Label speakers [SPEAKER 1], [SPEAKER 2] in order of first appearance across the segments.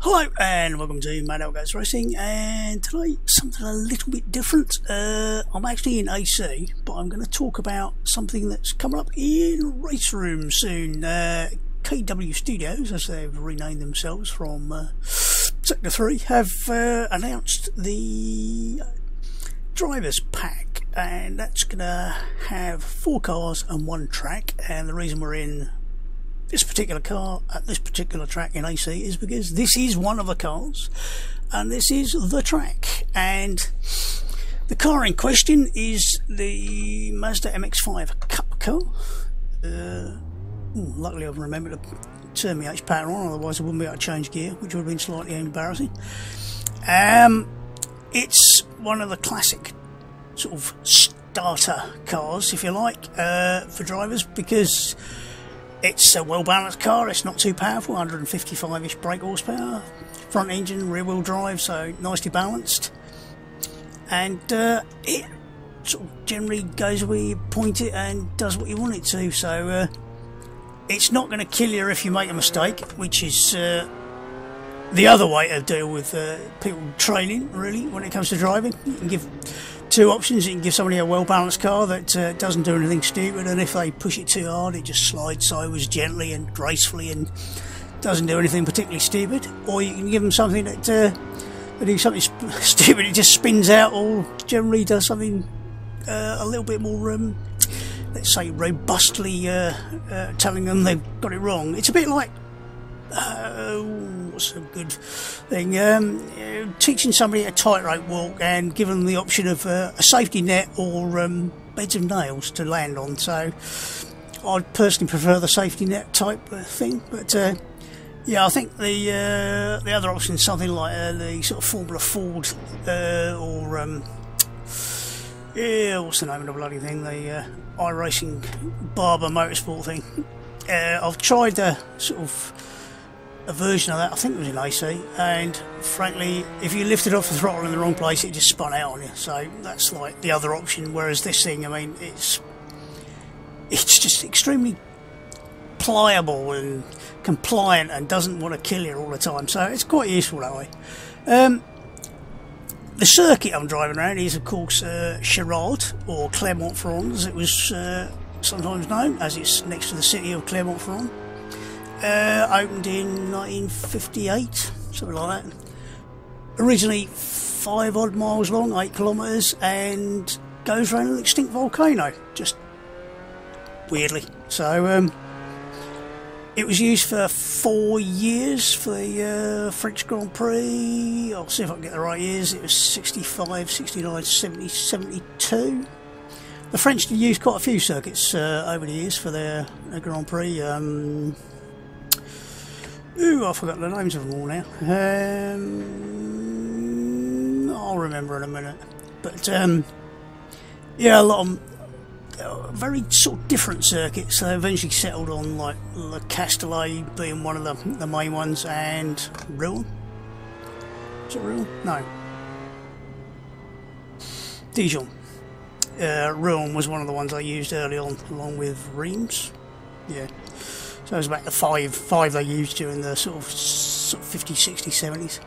[SPEAKER 1] Hello and welcome to Mazda Racing, and today something a little bit different. I'm actually in AC, but I'm going to talk about something that's coming up in Raceroom soon. KW Studios, as they've renamed themselves from Sector 3, have announced the drivers pack, and that's going to have 4 cars and 1 track. And the reason we're in this particular car at this particular track in AC is because this is one of the cars and this is the track. And the car in question is the Mazda MX5 Cup car. Luckily I've remembered to turn my H pattern on, otherwise I wouldn't be able to change gear, which would have been slightly embarrassing. It's one of the classic sort of starter cars, if you like, for drivers, because it's a well-balanced car. It's not too powerful, 155-ish brake horsepower, front engine, rear-wheel drive, so nicely balanced. And it sort of generally goes where you point it and does what you want it to. So it's not going to kill you if you make a mistake, which is the other way to deal with people training, really, when it comes to driving. You can give 2 options. You can give somebody a well-balanced car that doesn't do anything stupid, and if they push it too hard it just slides sideways gently and gracefully and doesn't do anything particularly stupid. Or you can give them something that they do something stupid, it just spins out, or generally does something a little bit more let's say robustly telling them they've got it wrong. It's a bit like what's a good thing, teaching somebody a tightrope walk and giving them the option of a safety net or beds of nails to land on. So I'd personally prefer the safety net type thing, but yeah, I think the other option is something like the sort of Formula Ford or yeah, what's the name of the bloody thing, the iRacing Barber Motorsport thing. I've tried the sort of a version of that, I think it was in AC, and frankly if you lifted off the throttle in the wrong place it just spun out on you. So that's like the other option, whereas this thing, I mean, it's just extremely pliable and compliant and doesn't want to kill you all the time, so it's quite useful that way. The circuit I'm driving around is of course Charade, or Clermont-Ferrand as it was sometimes known, as it's next to the city of Clermont-Ferrand. Opened in 1958, something like that. Originally 5 odd miles long, 8 kilometres, and goes around an extinct volcano, just weirdly. So it was used for 4 years for the French Grand Prix. I'll see if I can get the right years. It was 65, 69, 70, 72. The French used quite a few circuits over the years for their Grand Prix. Ooh, I forgot the names of them all now. I'll remember in a minute. But yeah, a lot of them, very sort of different circuits. They eventually settled on like Le Castellet being one of the main ones, and Rouen. Is it Rouen? No. Dijon. Rouen was one of the ones I used early on, along with Reims. Yeah. So it was about the five they used during the sort of 50s, 60s, 70s.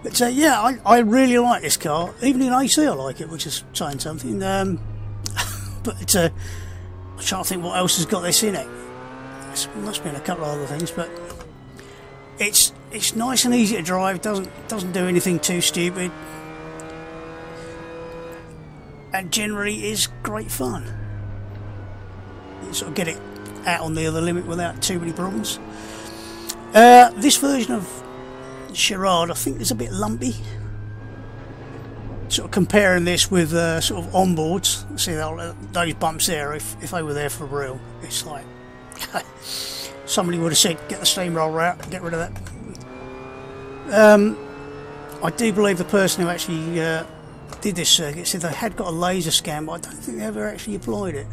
[SPEAKER 1] But yeah, I really like this car. Even in AC I like it, which is saying something. But I'm trying to think what else has got this in it. There must be a couple of other things, but it's nice and easy to drive. Doesn't do anything too stupid, and generally is great fun. You sort of get it out on the other limit without too many problems. This version of Charade I think is a bit lumpy. Sort of comparing this with sort of onboards, see those bumps there, if they were there for real, it's like somebody would have said get the steamroller out, get rid of that. I do believe the person who actually did this circuit said they had got a laser scan, but I don't think they ever actually applied it.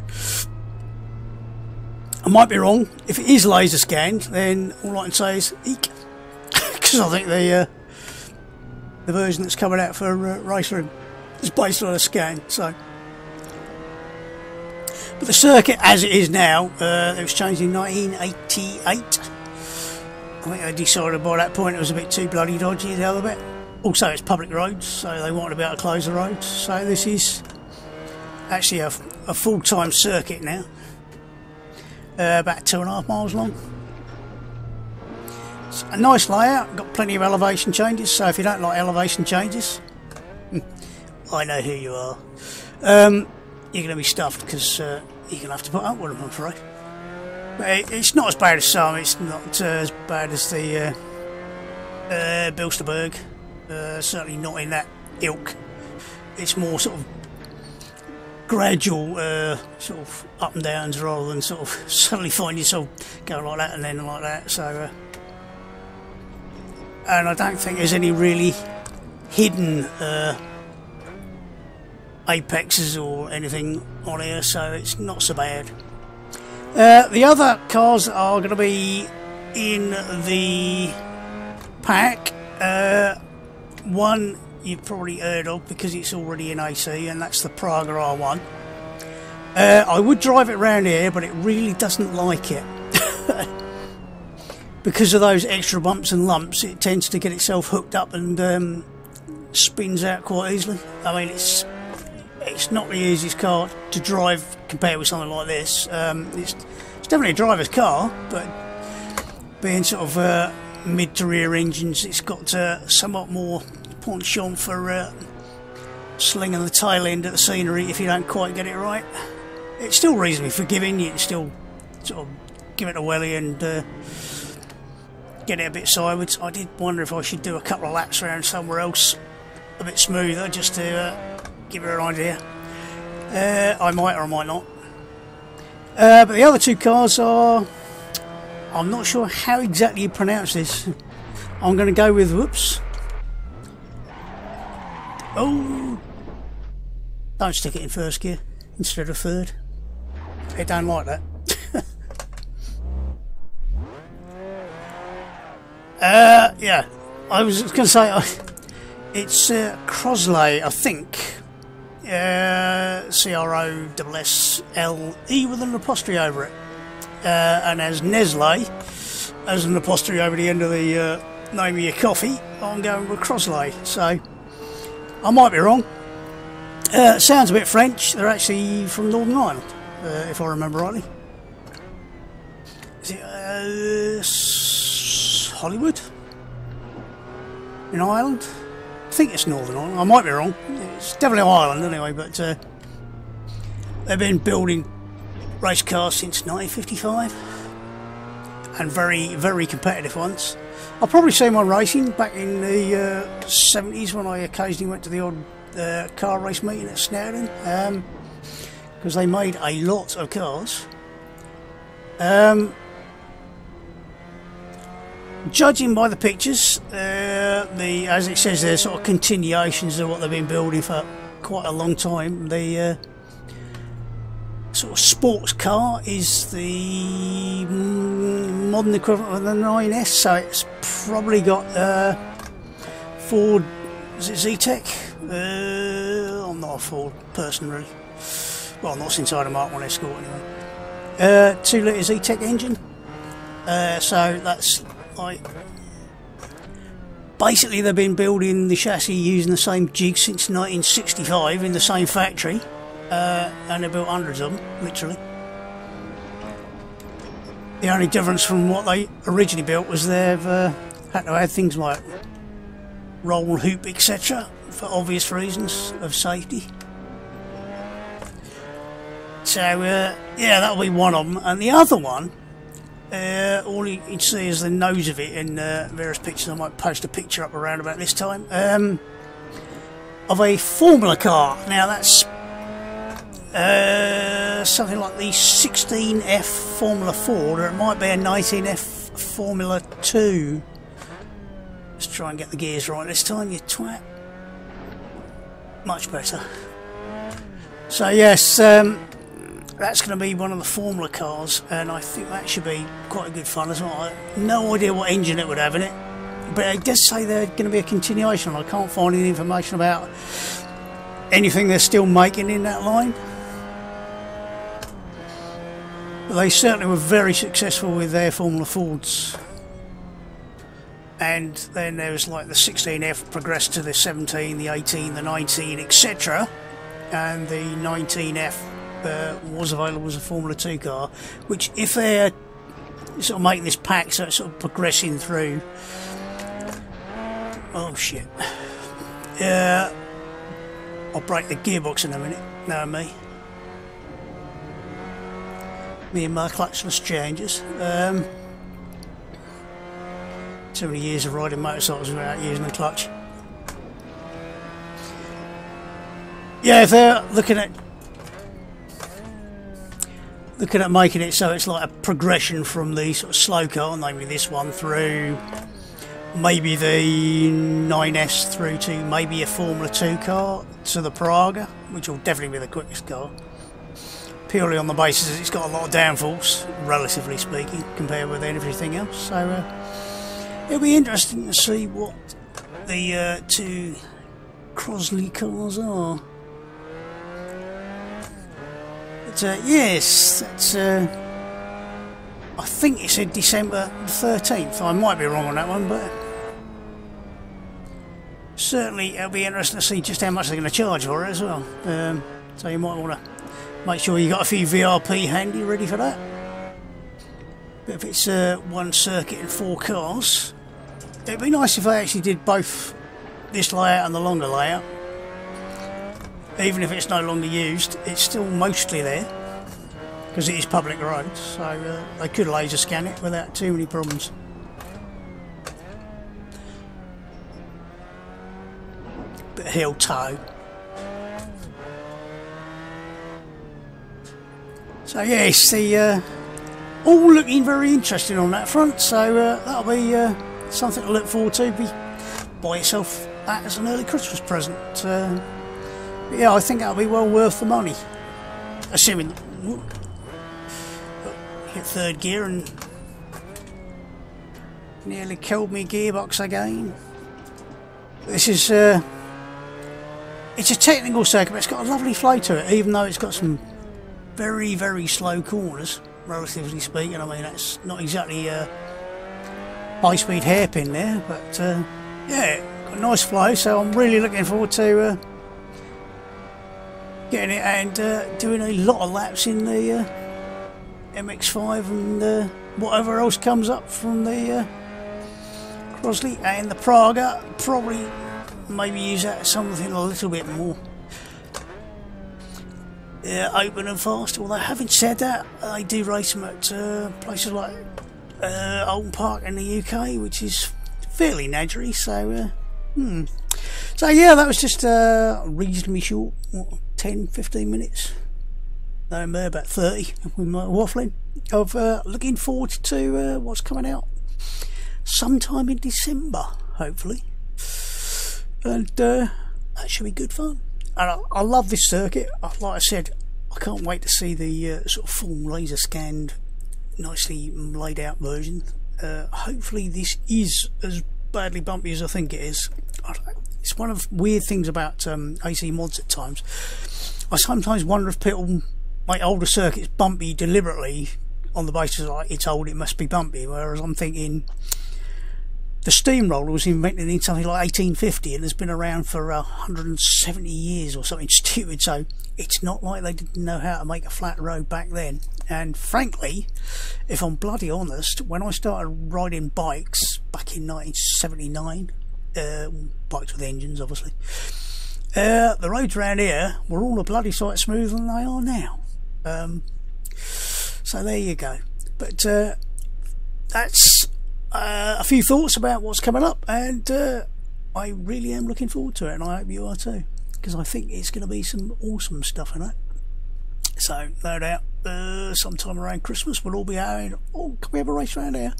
[SPEAKER 1] I might be wrong. If it is laser scanned, then all I can say is eek, because I think the version that's coming out for Raceroom is based on a scan. So, but the circuit as it is now, it was changed in 1988. I think they decided by that point it was a bit too bloody dodgy, the other bit. Also, it's public roads, so they wanted to be able to close the roads. So this is actually a full-time circuit now. About 2.5 miles long. It's a nice layout, got plenty of elevation changes, so if you don't like elevation changes, I know who you are. You're going to be stuffed because you're going to have to put up with them, I'm afraid. But it's not as bad as some, it's not as bad as the Bilsterberg. Certainly not in that ilk. It's more sort of gradual sort of up and downs rather than sort of suddenly find yourself going like that and then like that. So and I don't think there's any really hidden apexes or anything on here, so it's not so bad. The other cars are going to be in the pack. One you've probably heard of because it's already in AC, and that's the Praga R1. I would drive it around here, but it really doesn't like it. Because of those extra bumps and lumps, it tends to get itself hooked up and spins out quite easily. I mean, it's not the easiest car to drive compared with something like this. It's definitely a driver's car, but being sort of mid to rear engines, it's got somewhat more penchant for slinging the tail end at the scenery if you don't quite get it right. It's still reasonably forgiving, you can still sort of give it a welly and get it a bit sideways. I did wonder if I should do a couple of laps around somewhere else a bit smoother just to give it an idea. I might or I might not. But the other two cars are, I'm not sure how exactly you pronounce this. I'm going to go with, whoops. Oh, don't stick it in first gear instead of third. It don't like that. Yeah, I was going to say it's Crosley, I think. CROSSLE with an apostrophe over it, and as Nestle as an apostrophe over the end of the name of your coffee. I'm going with Crosley, so I might be wrong. Sounds a bit French. They're actually from Northern Ireland, if I remember rightly. Is it Hollywood in Ireland? I think it's Northern Ireland. I might be wrong. It's definitely Ireland anyway, but they've been building race cars since 1955, and very, very competitive ones. I'll probably say my racing back in the 70s when I occasionally went to the odd car race meeting at Snowdon, because they made a lot of cars. Judging by the pictures, as it says there, sort of continuations of what they've been building for quite a long time. The sort of sports car is the modern equivalent of the 9S, so it's probably got Ford, is it Z-Tech? I'm not a Ford person really. Well, not since I had a Mark 1 Escort anyway. 2 litre Z-Tech engine. So that's like, basically they've been building the chassis using the same jig since 1965 in the same factory, and they built hundreds of them, literally. The only difference from what they originally built was they've had to add things like roll hoop, etc., for obvious reasons of safety. So yeah, that'll be one of them, and the other one, all you can see is the nose of it in various pictures. I might post a picture up around about this time, of a Formula car. Now that's something like the 16F Formula Ford, or it might be a 19F Formula 2. Let's try and get the gears right this time, you twat. Much better. So yes, that's going to be one of the Formula cars, and I think that should be quite a good fun as well. I have no idea what engine it would have in it, but it does say they're going to be a continuation. I can't find any information about anything they're still making in that line. But they certainly were very successful with their Formula Fords. and then there was like the 16F progressed to the 17, the 18, the 19, etc. And the 19F was available as a Formula 2 car, which if they're sort of making this pack so it's sort of progressing through. Oh shit. I'll break the gearbox in a minute. No, me and my clutchless changes. Too many years of riding motorcycles without using the clutch. Yeah, if they're looking at making it so it's like a progression from the sort of slow car, namely this one, through maybe the 9S through to maybe a Formula 2 car to the Praga, which will definitely be the quickest car, purely on the basis that it's got a lot of downforce, relatively speaking, compared with everything else. So it'll be interesting to see what the two Crosley cars are. But yes, that's I think it said December the 13th. I might be wrong on that one, but certainly it'll be interesting to see just how much they're going to charge for it as well. So you might want to make sure you got a few VRP handy ready for that. But if it's one circuit and 4 cars, it'd be nice if they actually did both this layout and the longer layout. Even if it's no longer used, it's still mostly there because it is public roads, so they could laser scan it without too many problems. Bit of heel toe. So yes, the all looking very interesting on that front, so that'll be something to look forward to. Buy yourself that as an early Christmas present. Yeah, I think that'll be well worth the money, assuming hit third gear and nearly killed me gearbox again. This is it's a technical circuit, but it's got a lovely flow to it, even though it's got some very, very slow corners, relatively speaking. I mean, that's not exactly a high-speed hairpin there, but yeah, got a nice flow, so I'm really looking forward to getting it and doing a lot of laps in the MX5 and whatever else comes up from the Crosley and the Praga. Probably maybe use that as something a little bit more open and fast. Although having said that, I do race them at places like Oulton Park in the UK, which is fairly nadgery. So so yeah, that was just reasonably short, what, 10-15 minutes, no more, about 30 with my waffling, of looking forward to what's coming out sometime in December, hopefully, and that should be good fun. And I love this circuit. Like I said, I can't wait to see the sort of full laser scanned, nicely laid out version. Hopefully this is as badly bumpy as I think it is. It's one of the weird things about AC mods at times. I sometimes wonder if people make older circuits bumpy deliberately on the basis like it's old, it must be bumpy, whereas I'm thinking the steamroller was invented in something like 1850 and has been around for 170 years or something stupid, so it's not like they didn't know how to make a flat road back then. And frankly, if I'm bloody honest, when I started riding bikes back in 1979, bikes with engines obviously, the roads around here were all a bloody sight smoother than they are now. So there you go. But that's a few thoughts about what's coming up, and I really am looking forward to it, and I hope you are too, because I think it's going to be some awesome stuff in it. So no doubt sometime around Christmas we'll all be going, oh, can we have a race around here?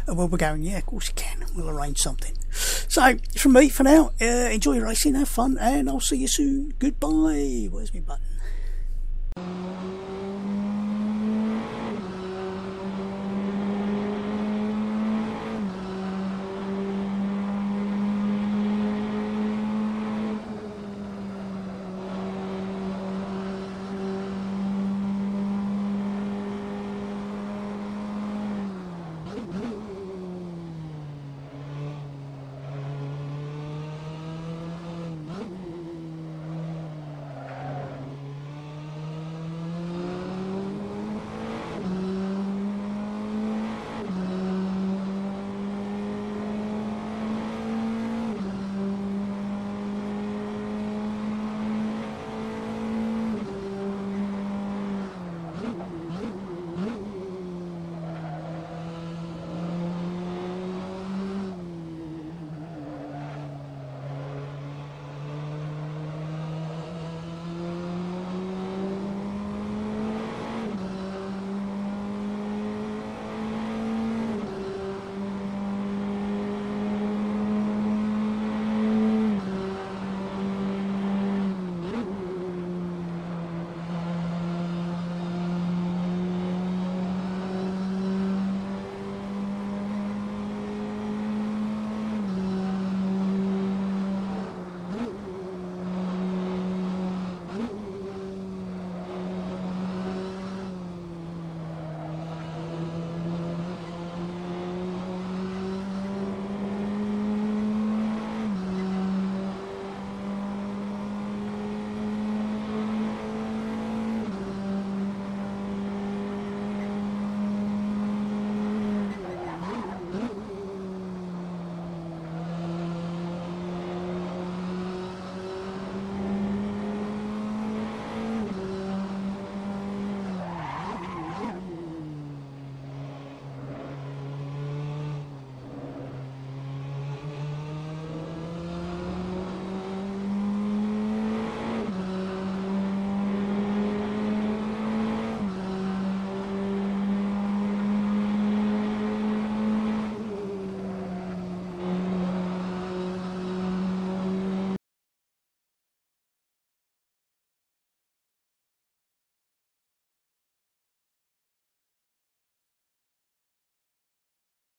[SPEAKER 1] And we'll be going, yeah, of course you can, we'll arrange something. So from me for now, enjoy your racing, have fun, and I'll see you soon. Goodbye. Where's my button?